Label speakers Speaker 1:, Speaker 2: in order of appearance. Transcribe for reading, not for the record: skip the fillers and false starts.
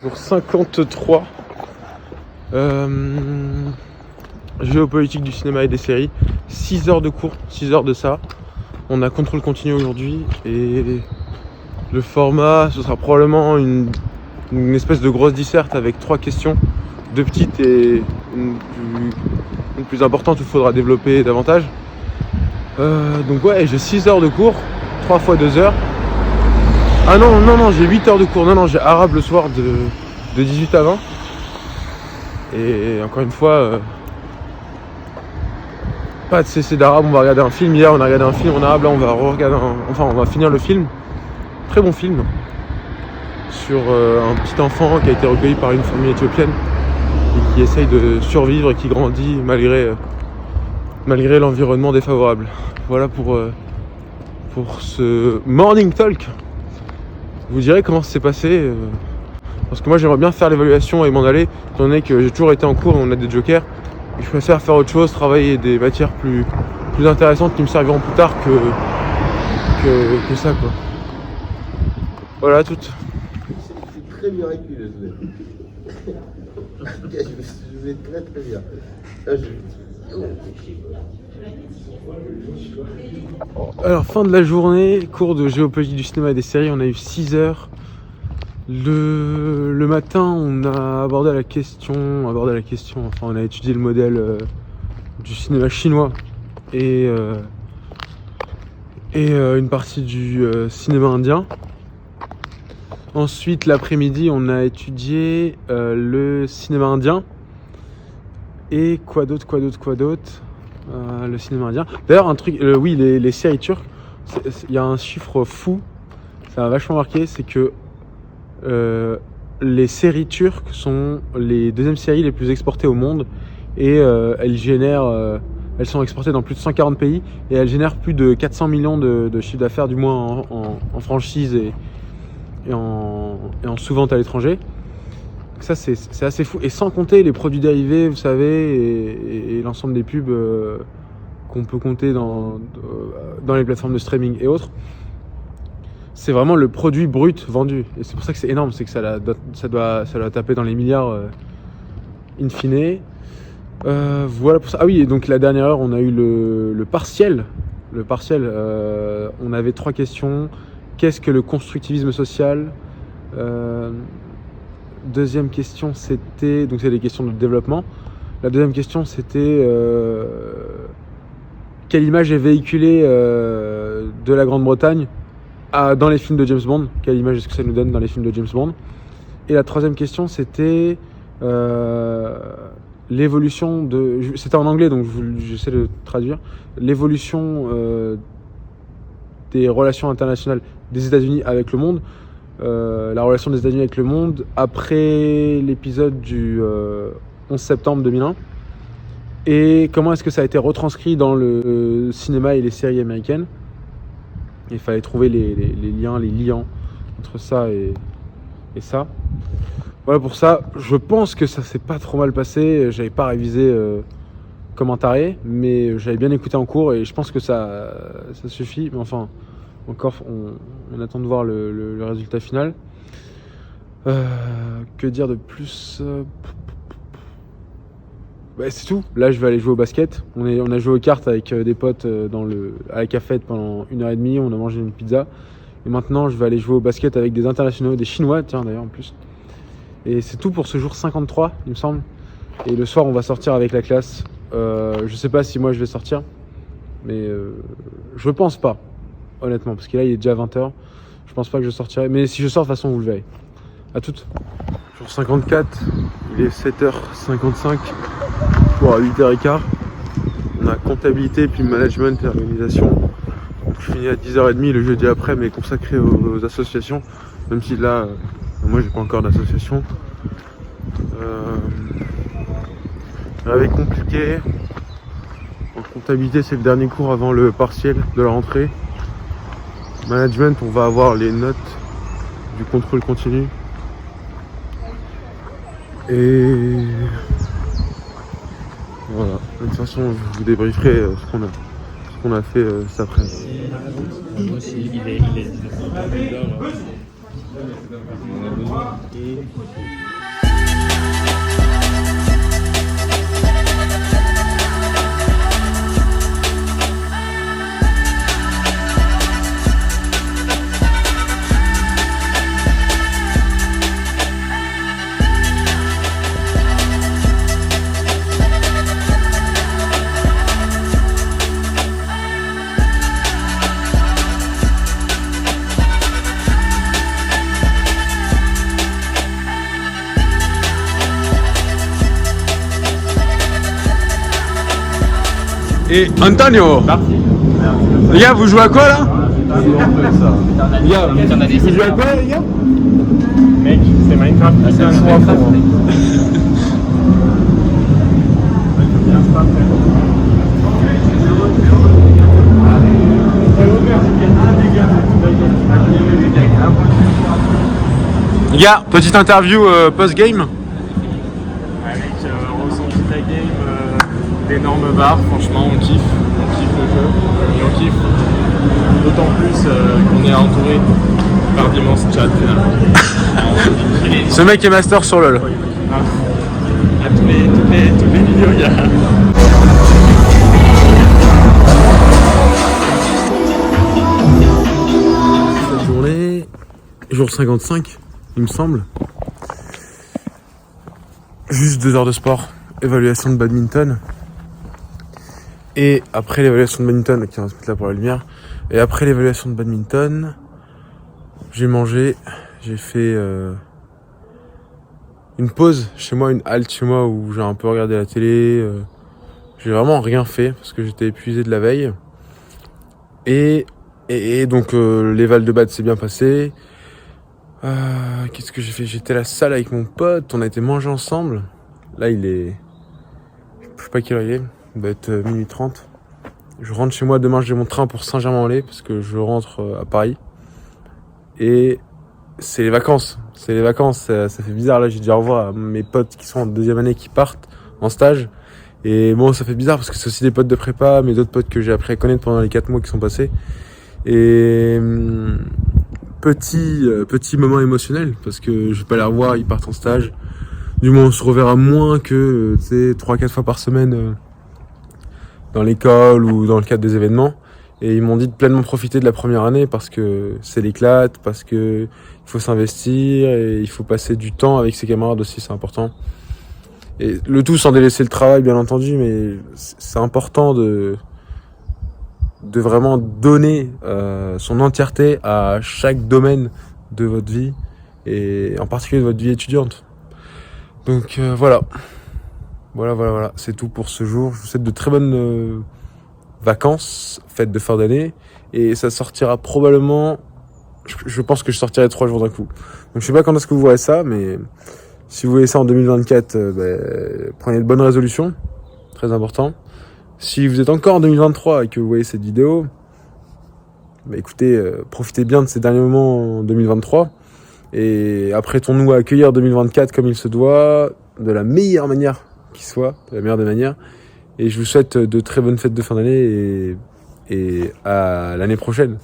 Speaker 1: Pour 53, géopolitique du cinéma et des séries, 6 heures de cours, 6 heures de ça. On a contrôle continu aujourd'hui et le format, ce sera probablement une espèce de grosse disserte avec 3 questions, 2 petites et une plus importante où il faudra développer davantage. Donc ouais, j'ai 6 heures de cours, 3 fois 2 heures. Ah non, j'ai 8 heures de cours. Non, j'ai arabe le soir de 18 à 20. Et encore une fois, pas de cessez d'arabe, on va regarder un film. Hier, on a regardé un film en arabe, là, on va regarder on va finir le film. Très bon film. Sur un petit enfant qui a été recueilli par une famille éthiopienne et qui essaye de survivre et qui grandit malgré l'environnement défavorable. Voilà pour ce Morning Talk. Vous direz comment ça s'est passé parce que moi j'aimerais bien faire l'évaluation et m'en aller, étant donné que j'ai toujours été en cours et on a des jokers. Et je préfère faire autre chose, travailler des matières plus intéressantes qui me serviront plus tard que ça quoi. Voilà tout.
Speaker 2: C'est très bien récupéré je vais très très bien. Là,
Speaker 1: Alors fin de la journée, cours de géopolitique du cinéma et des séries, on a eu 6 heures. Le matin on a abordé la question, enfin on a étudié le modèle du cinéma chinois et une partie du cinéma indien. Ensuite l'après-midi on a étudié le cinéma indien et quoi d'autre le cinéma indien. D'ailleurs un truc, oui les séries turques, il y a un chiffre fou, ça m'a vachement marqué, c'est que les séries turques sont les deuxièmes séries les plus exportées au monde et elles sont exportées dans plus de 140 pays et elles génèrent plus de 400 millions de chiffre d'affaires du moins en franchise et en sous-vente à l'étranger. Donc ça c'est assez fou, et sans compter les produits dérivés vous savez et l'ensemble des pubs qu'on peut compter dans les plateformes de streaming et autres. C'est vraiment le produit brut vendu et c'est pour ça que c'est énorme, c'est que ça doit taper dans les milliards in fine. Voilà pour ça. Ah oui, et donc la dernière heure on a eu le partiel. On avait 3 questions. Qu'est-ce que le constructivisme social? Deuxième question c'était, donc c'est des questions de développement. La deuxième question c'était quelle image est véhiculée de la Grande-Bretagne dans les films de James Bond, quelle image est-ce que ça nous donne dans les films de James Bond? Et la troisième question c'était l'évolution c'était en anglais donc j'essaie de traduire, l'évolution des relations internationales des États-Unis avec le monde, la relation des États-Unis avec le monde après l'épisode du 11 septembre 2001 et comment est-ce que ça a été retranscrit dans le cinéma et les séries américaines. Il fallait trouver les liants entre ça et ça. Voilà pour ça. Je pense que ça s'est pas trop mal passé. J'avais pas révisé comme un taré, mais j'avais bien écouté en cours et je pense que ça suffit. Mais enfin, encore, on attend de voir le résultat final. Que dire de plus? C'est tout. Là, je vais aller jouer au basket. On a joué aux cartes avec des potes à la cafette pendant 1h30. On a mangé une pizza. Et maintenant, je vais aller jouer au basket avec des internationaux, des Chinois, tiens d'ailleurs en plus. Et c'est tout pour ce jour 53, il me semble. Et le soir, on va sortir avec la classe. Je sais pas si moi je vais sortir, mais je pense pas, honnêtement, parce que là, il est déjà 20h. Je pense pas que je sortirai. Mais si je sors, de toute façon, vous le verrez. À toutes. Jour 54, il est 7h55. Pour 8h15, on a comptabilité, puis management et organisation. Donc je finis à 10h30 le jeudi après, mais consacré aux associations, même si là, moi j'ai pas encore d'association. Avec compliqué. En comptabilité, c'est le dernier cours avant le partiel de la rentrée. Management, on va avoir les notes du contrôle continu. Et voilà, de toute façon je vous débrieferai ce qu'on a fait cet après-midi.
Speaker 3: Moi aussi, il est
Speaker 1: Et Antonio, les gars, vous jouez à quoi là? Les gars, vous jouez à quoi les gars?
Speaker 3: Mec, c'est Minecraft. C'est un Minecraft.
Speaker 1: Les gars, petite interview post-game.
Speaker 3: Avec ressenti de la game, d'énormes barres, franchement on kiffe le jeu et on kiffe d'autant plus qu'on est entouré par d'immenses chats finalement.
Speaker 1: Ce mec est master sur LoL.
Speaker 3: À tous les vidéos il y a.
Speaker 1: Cette journée, jour 55, il me semble. Juste 2 heures de sport, évaluation de badminton. Et après l'évaluation de badminton, ok, on va se mettre là pour la lumière. Et après l'évaluation de badminton, j'ai mangé, j'ai fait une pause chez moi, une halte chez moi où j'ai un peu regardé la télé. J'ai vraiment rien fait parce que j'étais épuisé de la veille. Et donc l'éval de bad s'est bien passé. Qu'est-ce que j'ai fait? J'étais à la salle avec mon pote, on a été manger ensemble. Là il est... Je sais pas quelle heure il est, il doit être minuit 30. Je rentre chez moi, demain j'ai mon train pour Saint-Germain-en-Laye parce que je rentre à Paris. Et c'est les vacances, ça fait bizarre là, j'ai dit au revoir à mes potes qui sont en 2e année qui partent en stage. Et bon ça fait bizarre parce que c'est aussi des potes de prépa, mais d'autres potes que j'ai appris à connaître pendant les 4 mois qui sont passés. Et petit moment émotionnel parce que je vais pas les revoir, ils partent en stage. Du moins on se reverra moins que 3-4 fois par semaine dans l'école ou dans le cadre des événements. Et ils m'ont dit de pleinement profiter de la première année parce que c'est l'éclate, parce que il faut s'investir et il faut passer du temps avec ses camarades aussi, c'est important. Et le tout sans délaisser le travail bien entendu, mais c'est important de vraiment donner son entièreté à chaque domaine de votre vie et en particulier de votre vie étudiante. Donc voilà, c'est tout pour ce jour. Je vous souhaite de très bonnes vacances, fête de fin d'année, et ça sortira probablement, je pense que je sortirai 3 jours d'un coup. Donc je sais pas quand est-ce que vous voyez ça, mais si vous voyez ça en 2024, prenez de bonnes résolutions, très important. Si vous êtes encore en 2023 et que vous voyez cette vidéo, écoutez, profitez bien de ces derniers moments en 2023 et apprêtons-nous à accueillir 2024 comme il se doit, de la meilleure manière qui soit, de la meilleure des manières. Et je vous souhaite de très bonnes fêtes de fin d'année et à l'année prochaine.